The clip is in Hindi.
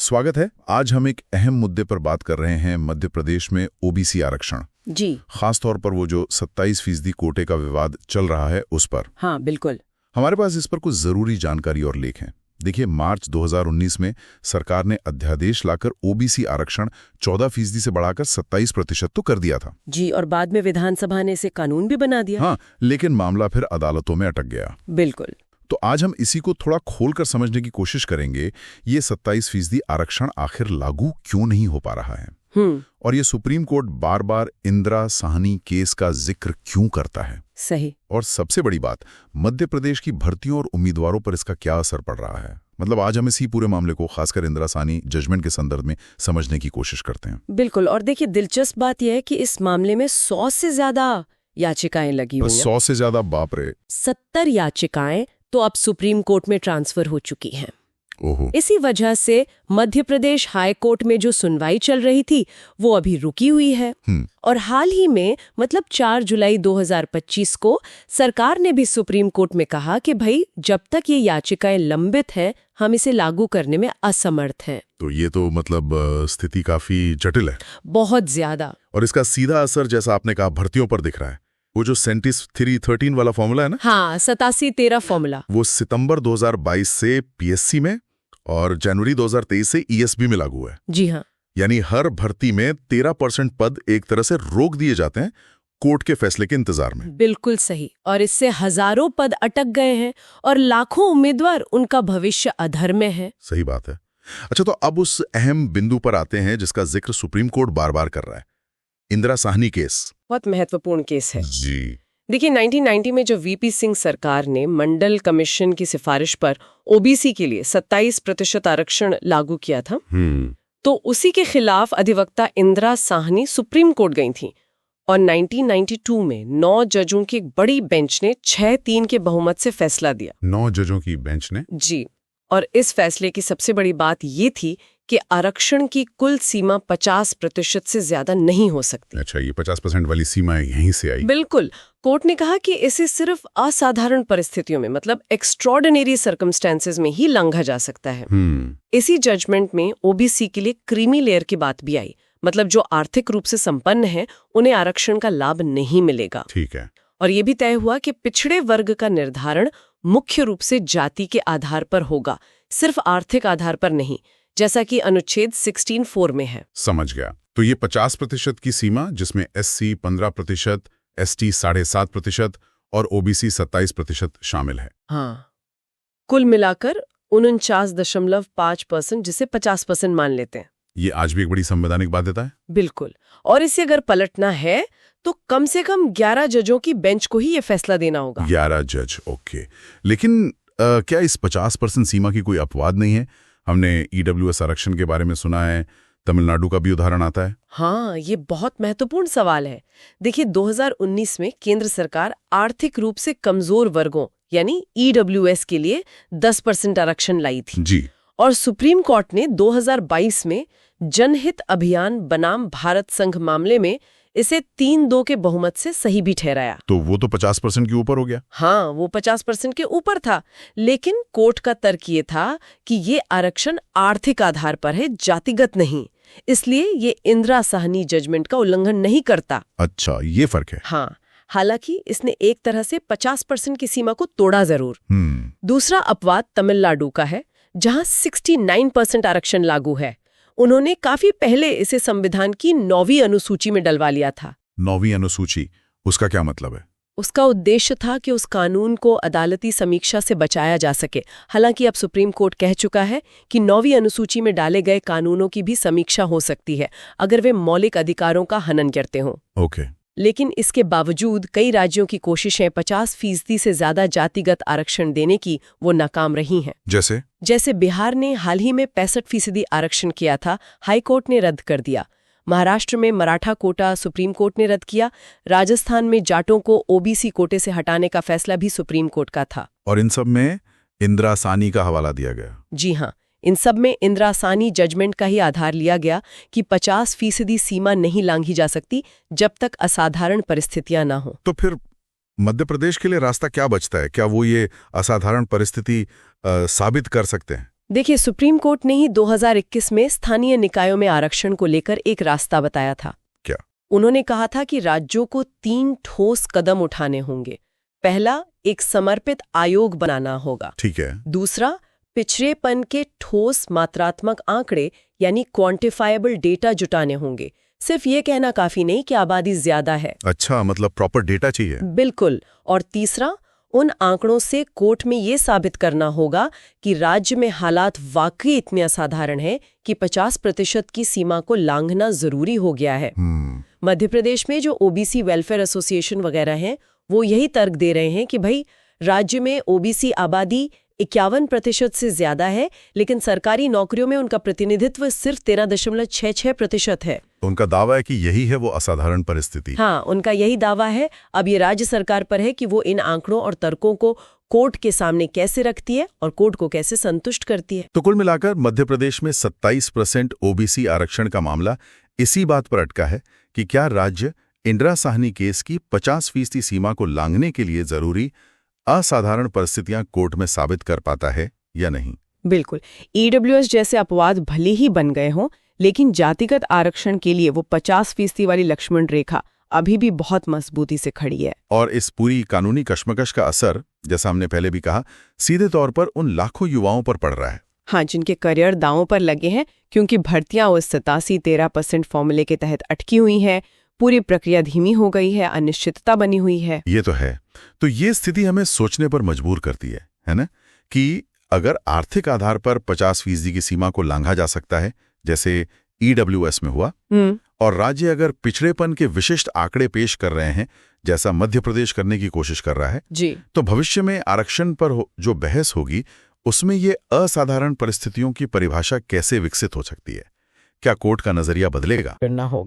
स्वागत है। आज हम एक अहम मुद्दे पर बात कर रहे हैं, मध्य प्रदेश में ओबीसी आरक्षण। जी। खासतौर पर वो जो 27% कोटे का विवाद चल रहा है उस पर। हाँ बिल्कुल। हमारे पास इस पर कुछ जरूरी जानकारी और लेख हैं। देखिए, मार्च 2019 में सरकार ने अध्यादेश लाकर ओबीसी आरक्षण 14% से बढ़ाकर 27% तो कर दिया था। जी, और बाद में विधानसभा ने इसे कानून भी बना दिया। हाँ, लेकिन मामला फिर अदालतों में अटक गया। बिल्कुल। तो आज हम इसी को थोड़ा खोलकर समझने की कोशिश करेंगे। ये 27% आरक्षण आखिर लागू क्यों नहीं हो पा रहा है, और ये सुप्रीम कोर्ट बार बार इंदिरा साहनी केस का जिक्र क्यों करता है। सही। और सबसे बड़ी बात, मध्य प्रदेश की भर्तियों और उम्मीदवारों पर इसका क्या असर पड़ रहा है। मतलब आज हम इसी पूरे मामले को खासकर इंदिरा साहनी जजमेंट के संदर्भ में समझने की कोशिश करते हैं। बिल्कुल। और देखिए, दिलचस्प बात यह है कि इस मामले में 100 से ज्यादा याचिकाएं लगी हुई हैं। 100 से ज्यादा? बाप रे। 70 याचिकाएं तो अब सुप्रीम कोर्ट में ट्रांसफर हो चुकी हैं। ओहो। इसी वजह से मध्य प्रदेश हाई कोर्ट में जो सुनवाई चल रही थी वो अभी रुकी हुई है। और हाल ही में मतलब 4 जुलाई 2025 को सरकार ने भी सुप्रीम कोर्ट में कहा कि भाई, जब तक ये याचिकाएं लंबित हैं, हम इसे लागू करने में असमर्थ हैं। तो ये तो मतलब स्थिति काफी जटिल है। बहुत ज्यादा। और इसका सीधा असर, जैसा आपने कहा, भर्तियों पर दिख रहा है। वो जो 37-13 वाला फॉर्मूला है ना। हाँ, 87-13 फॉर्मूला। वो सितंबर 2022 से पीएससी में और जनवरी 2023 से ईएसबी में लागू है। जी हाँ। यानी हर भर्ती में 13% पद एक तरह से रोक दिए जाते हैं कोर्ट के फैसले के इंतजार में। बिल्कुल सही। और इससे हजारों पद अटक गए हैं और लाखों उम्मीदवार, उनका भविष्य अधर में है। सही बात है। अच्छा, तो अब उस अहम बिंदु पर आते हैं जिसका जिक्र सुप्रीम कोर्ट बार बार कर रहा है, इंदिरा साहनी केस। बहुत महत्वपूर्ण केस है जी। देखिए, 1990 में जो वीपी सिंह सरकार ने मंडल कमीशन की सिफारिश पर ओबीसी के लिए 27% आरक्षण लागू किया था, तो उसी के खिलाफ अधिवक्ता इंदिरा साहनी सुप्रीम कोर्ट गई थी। और 1992 में 9 जजों की एक बड़ी बेंच ने 6-3 के बहुमत से फैसला दिया। 9 जजों की बेंच ने? जी। और इस फैसले की सबसे बड़ी बात ये थी कि आरक्षण की कुल सीमा 50% से ज्यादा नहीं हो सकती। अच्छा, ये 50% वाली सीमा यहीं से आई? बिल्कुल। कोर्ट ने कहा कि इसे सिर्फ असाधारण परिस्थितियों में, मतलब एक्स्ट्रॉर्डिनरी सर्कमस्टेंसेस में ही लांघा जा सकता है। इसी जजमेंट में ओबीसी के लिए क्रीमी लेयर की बात भी आई। मतलब जो आर्थिक रूप से संपन्न है, उन्हें आरक्षण का लाभ नहीं मिलेगा। ठीक है। और ये भी तय हुआ कि पिछड़े वर्ग का निर्धारण मुख्य रूप से जाति के आधार पर होगा, सिर्फ आर्थिक आधार पर नहीं, जैसा कि अनुच्छेद 16(4) में है। समझ गया। तो ये 50% की सीमा, जिसमें एससी 15%, एसटी 7.5% और ओबीसी 27% शामिल है। हाँ, कुल मिलाकर 49.5%, जिसे 50% मान लेते हैं। ये आज भी एक बड़ी संवैधानिक बाध्यता है। बिल्कुल। और इसे अगर पलटना है तो कम से कम 11 जजों की बेंच को ही ये फैसला देना होगा। 11 जज, ओके। लेकिन क्या इस 50% सीमा की कोई अपवाद नहीं है? हमने ईडब्ल्यूएस आरक्षण के बारे में सुना है, तमिलनाडु का भी उदाहरण आता है। हाँ, ये बहुत महत्वपूर्ण सवाल है। देखिए, 2019 में केंद्र सरकार आर्थिक रूप से कमजोर वर्गों यानी ईडब्ल्यूएस के लिए 10% आरक्षण लाई थी। जी। और सुप्रीम कोर्ट ने 2022 में जनहित अभियान बनाम भारत संघ मामले में इसे 3-2 के बहुमत से सही भी ठहराया। तो वो तो 50% के ऊपर हो गया। हाँ, वो 50% के ऊपर था, लेकिन कोर्ट का तर्क ये था कि ये आरक्षण आर्थिक आधार पर है, जातिगत नहीं। इसलिए ये इंदिरा साहनी जजमेंट का उल्लंघन नहीं करता। अच्छा, ये फर्क है। हाँ, हालांकि इसने एक तरह से 50% की सीमा को तोड़ा जरूर। दूसरा अपवाद तमिलनाडु का है, जहां 69% आरक्षण लागू है। उन्होंने काफी पहले इसे संविधान की 9वीं अनुसूची में डलवा लिया था। 9वीं अनुसूची, उसका क्या मतलब है? उसका उद्देश्य था कि उस कानून को अदालती समीक्षा से बचाया जा सके। हालांकि अब सुप्रीम कोर्ट कह चुका है कि 9वीं अनुसूची में डाले गए कानूनों की भी समीक्षा हो सकती है अगर वे मौलिक अधिकारों का हनन करते हों। ओके। लेकिन इसके बावजूद कई राज्यों की कोशिशें 50% से ज्यादा जातिगत आरक्षण देने की वो नाकाम रही हैं। जैसे बिहार ने हाल ही में 65% आरक्षण किया था, हाई कोर्ट ने रद्द कर दिया। महाराष्ट्र में मराठा कोटा सुप्रीम कोर्ट ने रद्द किया। राजस्थान में जाटों को ओबीसी कोटे से हटाने का फैसला भी सुप्रीम कोर्ट का था। और इन सब में इंदिरा साहनी का हवाला दिया गया। जी हाँ, इन सब में इंदिरा साहनी जजमेंट का ही आधार लिया गया कि 50% सीमा नहीं लांघी जा सकती जब तक असाधारण परिस्थितियां ना हो। तो फिर मध्य प्रदेश के लिए रास्ता क्या बचता है? क्या वो ये असाधारण परिस्थिति साबित कर सकते हैं? देखिए, सुप्रीम कोर्ट ने ही 2021 में स्थानीय निकायों में आरक्षण को लेकर एक रास्ता बताया था। क्या? उन्होंने कहा था कि राज्यों को 3 ठोस कदम उठाने होंगे। पहला, एक समर्पित आयोग बनाना होगा। ठीक है। दूसरा, पिछड़ेपन के ठोस मात्रात्मक आंकड़े यानी क्वांटिफाइबल डेटा जुटाने होंगे। सिर्फ ये कहना काफी नहीं कि आबादी ज्यादा है। अच्छा, मतलब प्रॉपर डेटा चाहिए। बिल्कुल। और तीसरा, उन आंकड़ों से कोर्ट में ये साबित करना होगा कि राज्य में हालात वाकई इतने असाधारण हैं कि 50% की सीमा को लांघना जरूरी हो गया है। मध्य प्रदेश में जो ओबीसी वेलफेयर एसोसिएशन वगैरह हैं, वो यही तर्क दे रहे हैं कि भाई राज्य में ओबीसी आबादी 51% से ज्यादा है, लेकिन सरकारी नौकरियों में उनका प्रतिनिधित्व सिर्फ 13.66% है। तो उनका दावा है कि यही है वो असाधारण परिस्थिति। हाँ, उनका यही दावा है। अब ये राज्य सरकार पर है कि वो इन आंकड़ों और तर्कों को कोर्ट के सामने कैसे रखती है और कोर्ट को कैसे संतुष्ट करती है। तो कुल मिलाकर मध्य प्रदेश में 27% ओबीसी आरक्षण का मामला इसी बात पर अटका है कि क्या राज्य इंदिरा साहनी केस की 50% सीमा को लांघने के लिए जरूरी असाधारण परिस्थितियां कोर्ट में साबित कर पाता है या नहीं। बिल्कुल। ईडब्ल्यूएस जैसे अपवाद भले ही बन गए हों, लेकिन जातिगत आरक्षण के लिए वो 50% वाली लक्ष्मण रेखा अभी भी बहुत मजबूती से खड़ी है। और इस पूरी कानूनी कश्मकश का असर, जैसा हमने पहले भी कहा, सीधे तौर पर उन लाखों युवाओं पर पड़ रहा है। हाँ, जिनके करियर दांव पर लगे हैं क्योंकि भर्तियां उस 87-13% फॉर्मूले के तहत अटकी हुई हैं। पूरी प्रक्रिया धीमी हो गई है, अनिश्चितता बनी हुई है। ये तो है। तो ये स्थिति हमें सोचने पर मजबूर करती है ना, कि अगर आर्थिक आधार पर 50% की सीमा को लांघा जा सकता है, जैसे ईडब्ल्यूएस में हुआ, और राज्य अगर पिछड़ेपन के विशिष्ट आंकड़े पेश कर रहे हैं, जैसा मध्य प्रदेश करने की कोशिश कर रहा है जी, तो भविष्य में आरक्षण पर जो बहस होगी, उसमें ये असाधारण परिस्थितियों की परिभाषा कैसे विकसित हो सकती है? क्या कोर्ट का नजरिया बदलेगा? करना होगा।